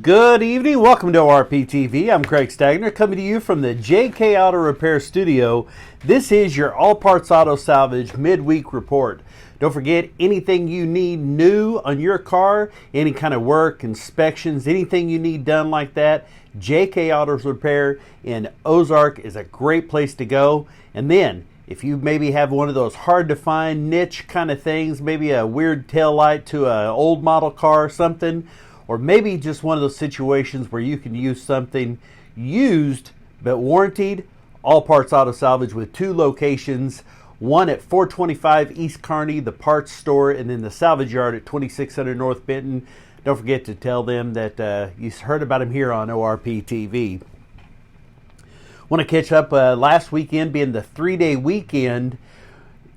Good evening. Welcome to RPTV. I'm Craig Stagner coming to you from the JK Auto Repair Studio. This is your All Parts Auto Salvage midweek report. Don't forget, anything you need new on your car, any kind of work, inspections, anything you need done like that, JK Auto Repair in Ozark is a great place to go. And then, if you maybe have one of those hard to find niche kind of things, maybe a weird tail light to an old model car or something, or maybe just one of those situations where you can use something used but warranted, All Parts Auto Salvage with two locations, one at 425 East Kearney, the parts store, and then the salvage yard at 2600 North Benton. Don't forget to tell them that you heard about them here on ORP TV. Want to catch up, last weekend being the 3-day weekend,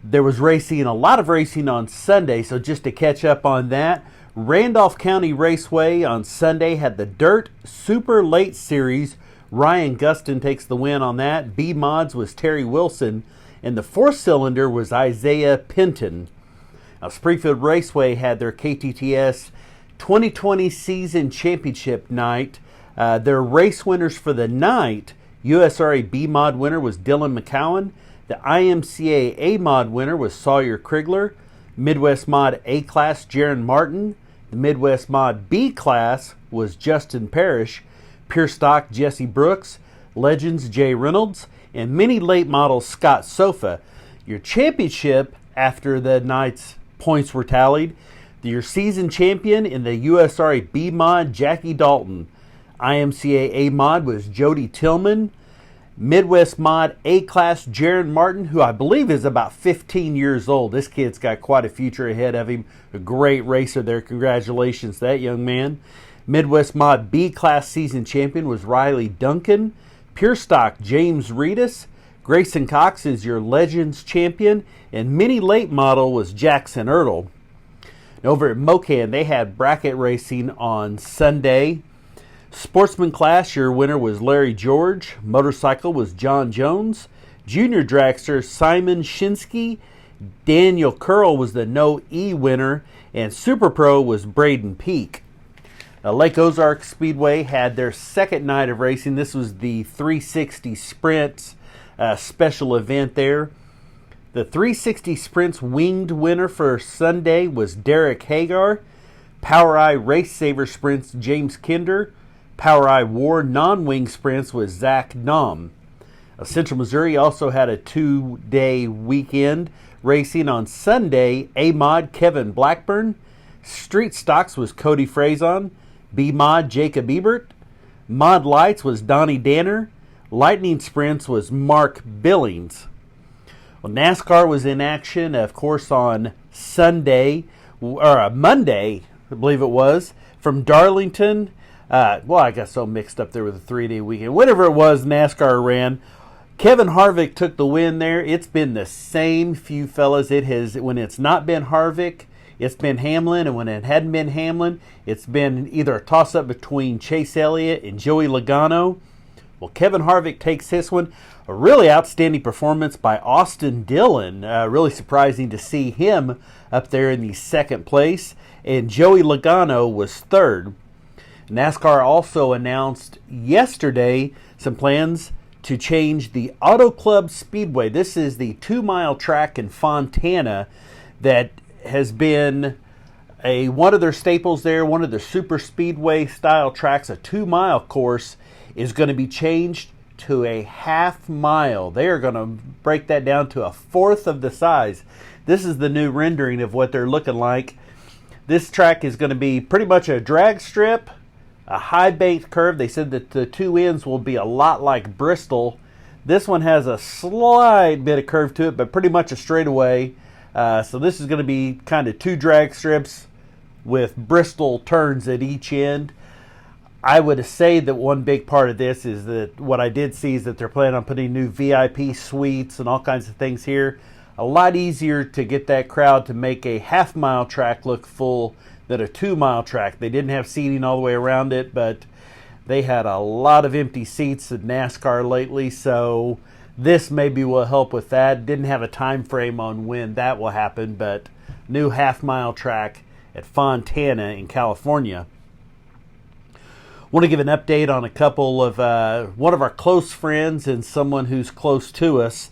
there was racing, a lot of racing on Sunday, so just to catch up on that, Randolph County Raceway on Sunday had the Dirt Super Late Series. Ryan Gustin takes the win on that. B Mods was Terry Wilson, and the four-cylinder was Isaiah Penton. Now, Springfield Raceway had their KTTS 2020 season championship night. Their race winners for the night, USRA B Mod winner was Dylan McCowan. The IMCA A Mod winner was Sawyer Krigler. Midwest Mod A Class, Jaron Martin. The Midwest Mod B Class was Justin Parrish. Pure Stock, Jesse Brooks. Legends, Jay Reynolds. And Mini Late Model, Scott Sofa. Your championship, after the night's points were tallied, your season champion in the USRA B Mod, Jackie Dalton. IMCA A Mod was Jody Tillman. Midwest Mod A Class, Jaron Martin, who I believe is about 15 years old. This kid's got quite a future ahead of him. A great racer there. Congratulations to that young man. Midwest Mod B Class season champion was Riley Duncan. Pure Stock, James Reedus. Grayson Cox is your Legends champion. And Mini Late Model was Jackson Ertl. Over at Mokan, they had bracket racing on Sunday. Sportsman class, your winner was Larry George. Motorcycle was John Jones. Junior dragster, Simon Shinsky. Daniel Curl was the No E winner. And Super Pro was Braden Peak. Lake Ozark Speedway had their second night of racing. This was the 360 Sprints special event there. The 360 Sprints winged winner for Sunday was Derek Hagar. Power Eye Race Saver Sprints, James Kinder. Power Eye War non-wing sprints was Zach Nom. Central Missouri also had a 2-day weekend racing on Sunday. A-Mod Kevin Blackburn. Street Stocks was Cody Frazon. B-Mod Jacob Ebert. Mod Lights was Donnie Danner. Lightning Sprints was Mark Billings. Well, NASCAR was in action, of course, on Monday, I believe it was, from Darlington. I got so mixed up there with the 3-day weekend. Whatever it was, NASCAR ran. Kevin Harvick took the win there. It's been the same few fellas. When it's not been Harvick, it's been Hamlin, and when it hadn't been Hamlin, it's been either a toss-up between Chase Elliott and Joey Logano. Well, Kevin Harvick takes this one. A really outstanding performance by Austin Dillon. Really surprising to see him up there in the second place. And Joey Logano was third. NASCAR also announced yesterday some plans to change the Auto Club Speedway. This is the 2-mile track in Fontana that has been one of their staples there, one of the super speedway style tracks. A 2-mile course is going to be changed to a half mile. They are going to break that down to a fourth of the size. This is the new rendering of what they're looking like. This track is going to be pretty much a drag strip, a high banked curve. They said that the two ends will be a lot like Bristol. This one has a slight bit of curve to it, but pretty much a straightaway. So this is going to be kind of two drag strips with Bristol turns at each end. I would say that one big part of this is that what I did see is that they're planning on putting new VIP suites and all kinds of things here. A lot easier to get that crowd to make a half-mile track look full than a 2-mile track. They didn't have seating all the way around it, but they had a lot of empty seats at NASCAR lately, so this maybe will help with that. Didn't have a time frame on when that will happen, but new half-mile track at Fontana in California. Want to give an update on a couple of one of our close friends and someone who's close to us.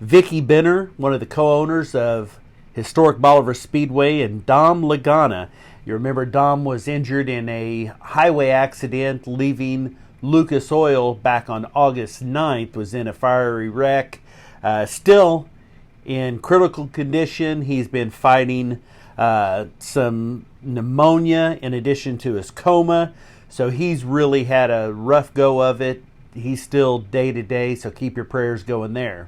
Vicki Benner, one of the co-owners of Historic Bolivar Speedway, and Dom Lagana. You remember Dom was injured in a highway accident leaving Lucas Oil back on August 9th, was in a fiery wreck. Still in critical condition. He's been fighting some pneumonia in addition to his coma. So he's really had a rough go of it. He's still day to day, so keep your prayers going there.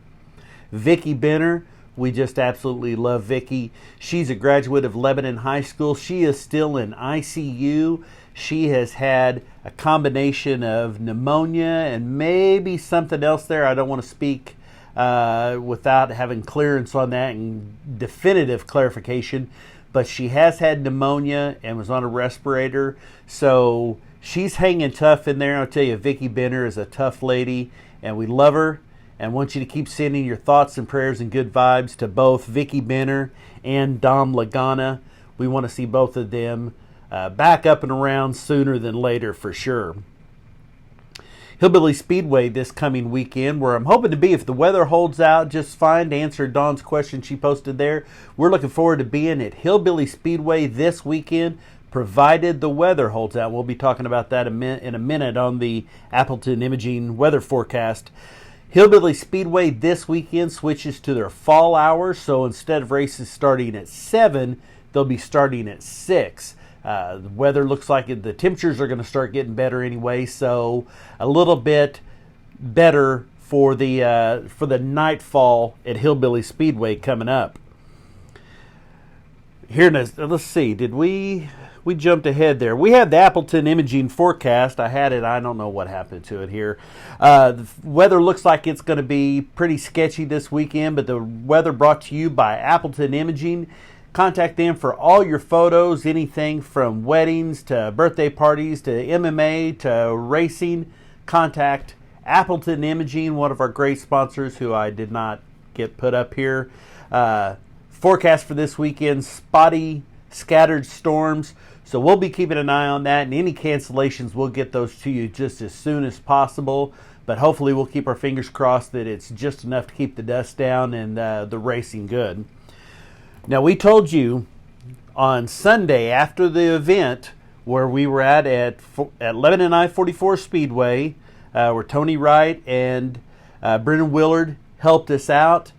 Vicki Benner, we just absolutely love Vicki. She's a graduate of Lebanon High School. She is still in ICU. She has had a combination of pneumonia and maybe something else there. I don't want to speak without having clearance on that and definitive clarification, but she has had pneumonia and was on a respirator, so she's hanging tough in there. I'll tell you, Vicki Benner is a tough lady, and we love her, and want you to keep sending your thoughts and prayers and good vibes to both Vicki Benner and Dom Lagana. We want to see both of them back up and around sooner than later for sure. Hillbilly Speedway this coming weekend, where I'm hoping to be if the weather holds out just fine, to answer Dawn's question she posted there. We're looking forward to being at Hillbilly Speedway this weekend, provided the weather holds out. We'll be talking about that in a minute on the Appleton Imaging weather forecast. Hillbilly Speedway this weekend switches to their fall hours, so instead of races starting at 7, they'll be starting at 6. The weather looks like the temperatures are going to start getting better anyway, so a little bit better for the nightfall at Hillbilly Speedway coming up. Here, let's see, did we jumped ahead there. We had the Appleton Imaging forecast. I had it. I don't know what happened to it here. The weather looks like it's going to be pretty sketchy this weekend, but the weather brought to you by Appleton Imaging. Contact them for all your photos, anything from weddings to birthday parties to MMA to racing. Contact Appleton Imaging, one of our great sponsors who I did not get put up here. Forecast for this weekend, spotty, scattered storms. So we'll be keeping an eye on that, and any cancellations, we'll get those to you just as soon as possible. But hopefully we'll keep our fingers crossed that it's just enough to keep the dust down and the racing good. Now, we told you on Sunday after the event where we were at Lebanon I-44 Speedway, where Tony Wright and Brendan Willard helped us out.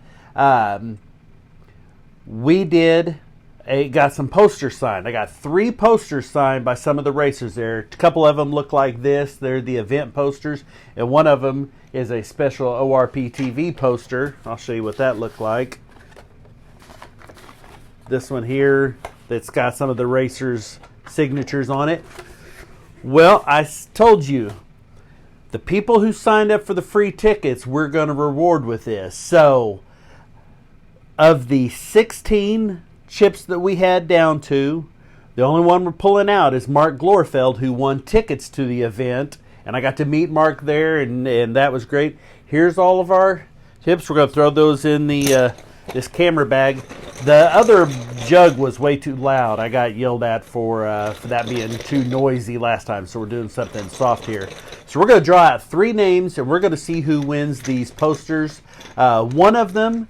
We got some posters signed. I got 3 posters signed by some of the racers there. A couple of them look like this. They're the event posters, and one of them is a special ORP TV poster. I'll show you what that looked like. This one here that's got some of the racers' signatures on it. Well, I told you, the people who signed up for the free tickets, we're going to reward with this. So, of the 16 chips that we had down to, the only one we're pulling out is Mark Glorfeld, who won tickets to the event. And I got to meet Mark there, and that was great. Here's all of our chips. We're going to throw those in this camera bag. The other jug was way too loud. I got yelled at for that being too noisy last time, so we're doing something soft here. So we're going to draw out 3 names, and we're going to see who wins these posters. One of them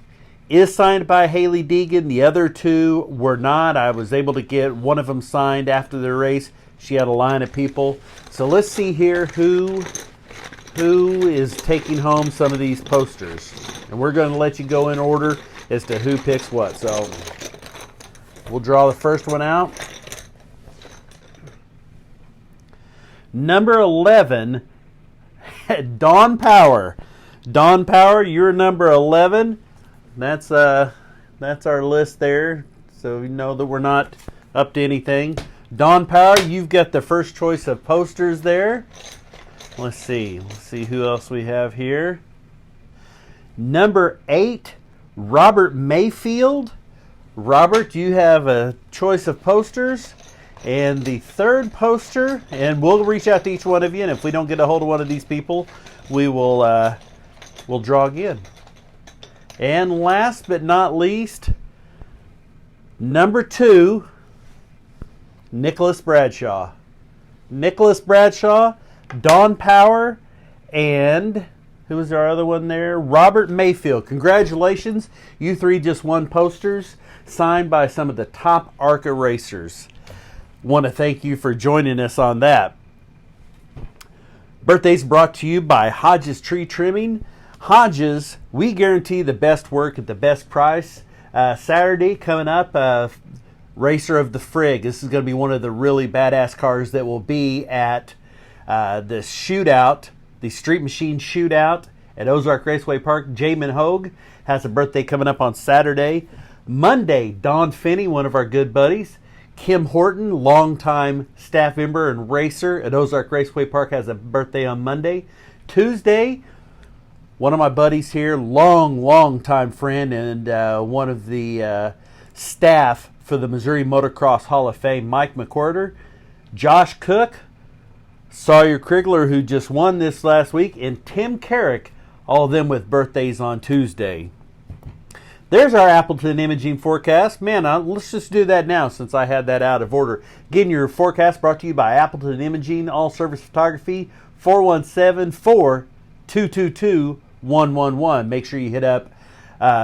is signed by Haley Deegan. The other 2 were not. I was able to get one of them signed after the race. She had a line of people. So let's see here who is taking home some of these posters. And we're going to let you go in order as to who picks what. So we'll draw the first one out. Number 11, Dawn Power. Dawn Power, you're number 11. That's our list there, so you know that we're not up to anything. Dawn Power, you've got the first choice of posters there. Let's see who else we have here. Number 8, Robert Mayfield. Robert, you have a choice of posters. And the third poster, and we'll reach out to each one of you, and if we don't get a hold of one of these people, we'll draw again. And last but not least, number 2, Nicholas Bradshaw. Nicholas Bradshaw, Don Power, and who was our other one there? Robert Mayfield. Congratulations. You three just won posters signed by some of the top ARCA racers. Want to thank you for joining us on that. Birthdays brought to you by Hodges Tree Trimming. Hodges, we guarantee the best work at the best price. Saturday coming up, Racer of the Frig. This is going to be one of the really badass cars that will be at the shootout, the Street Machine Shootout at Ozark Raceway Park. Jamin Hogue has a birthday coming up on Saturday. Monday, Don Finney, one of our good buddies. Kim Horton, longtime staff member and racer at Ozark Raceway Park, has a birthday on Monday. Tuesday, one of my buddies here, long time friend and one of the staff for the Missouri Motocross Hall of Fame, Mike McWhorter. Josh Cook, Sawyer Krigler, who just won this last week, and Tim Carrick, all of them with birthdays on Tuesday. There's our Appleton Imaging forecast. Man, let's just do that now since I had that out of order. Again, your forecast brought to you by Appleton Imaging, All Service Photography, 417-422-111. Make sure you hit up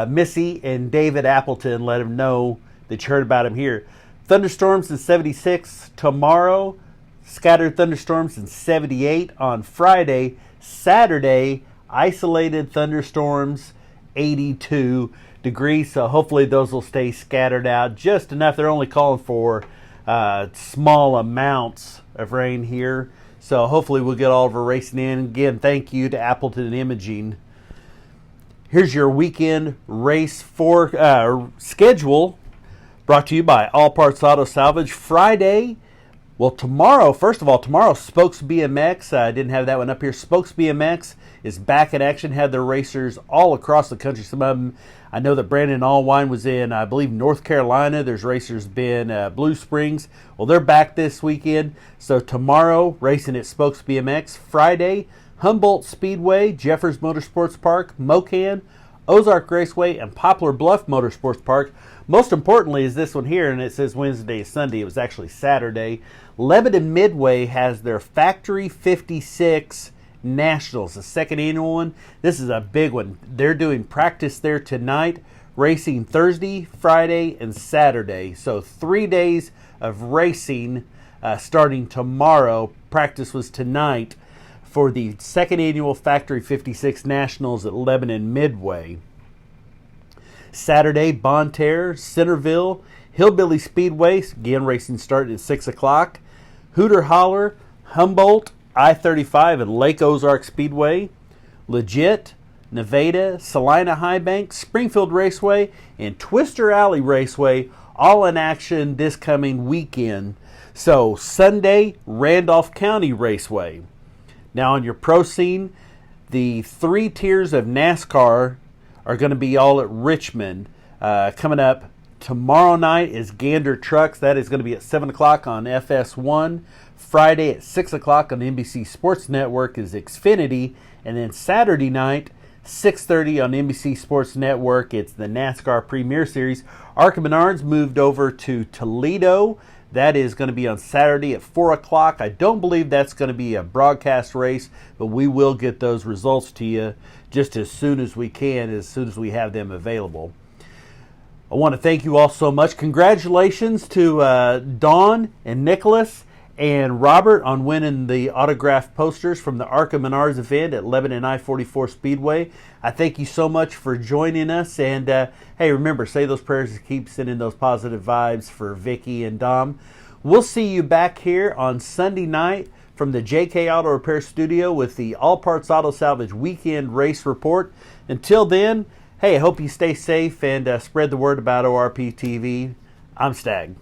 Missy and David Appleton. Let them know that you heard about them here. Thunderstorms in 76 tomorrow. Scattered thunderstorms in 78 on Friday. Saturday, isolated thunderstorms, 82 degrees, so hopefully those will stay scattered out just enough. They're only calling for small amounts of rain here, so hopefully we'll get all of our racing in. Again, thank you to Appleton Imaging. Here's your weekend race schedule brought to you by All Parts Auto Salvage. Friday, well, tomorrow, first of all, tomorrow, Spokes BMX. I didn't have that one up here. Spokes BMX is back in action. Had their racers all across the country. Some of them, I know that Brandon Allwine was in, I believe, North Carolina. There's racers been Blue Springs. Well, they're back this weekend. So tomorrow, racing at Spokes BMX. Friday, Humboldt Speedway, Jeffers Motorsports Park, Mokan, Ozark Raceway, and Poplar Bluff Motorsports Park. Most importantly is this one here, and it says Wednesday, Sunday. It was actually Saturday. Lebanon Midway has their Factory 56 Nationals, the second annual one. This is a big one. They're doing practice there tonight, racing Thursday, Friday, and Saturday. So 3 days of racing starting tomorrow. Practice was tonight for the second annual Factory 56 Nationals at Lebanon Midway. Saturday, Bonne Terre, Centerville, Hillbilly Speedway, again racing starting at 6 o'clock. Hooter Holler, Humboldt, I-35 and Lake Ozark Speedway. Legit, Nevada, Salina High Bank, Springfield Raceway, and Twister Alley Raceway, all in action this coming weekend. So Sunday, Randolph County Raceway. Now on your pro scene, the 3 tiers of NASCAR are going to be all at Richmond. Coming up tomorrow night is Gander Trucks. That is going to be at 7 o'clock on FS1. Friday at 6 o'clock on NBC Sports Network is Xfinity. And then Saturday night, 6:30 on NBC Sports Network, it's the NASCAR Premier Series. ARCA Menards moved over to Toledo. That is going to be on Saturday at 4 o'clock. I don't believe that's going to be a broadcast race, but we will get those results to you just as soon as we can, as soon as we have them available. I want to thank you all so much. Congratulations to Dawn and Nicholas and Robert on winning the autographed posters from the ARCA Menards event at Lebanon I-44 Speedway. I thank you so much for joining us. And hey, remember, say those prayers to keep sending those positive vibes for Vicki and Dom. We'll see you back here on Sunday night from the JK Auto Repair Studio with the All Parts Auto Salvage Weekend Race Report. Until then, hey, I hope you stay safe and spread the word about ORP TV. I'm Stag.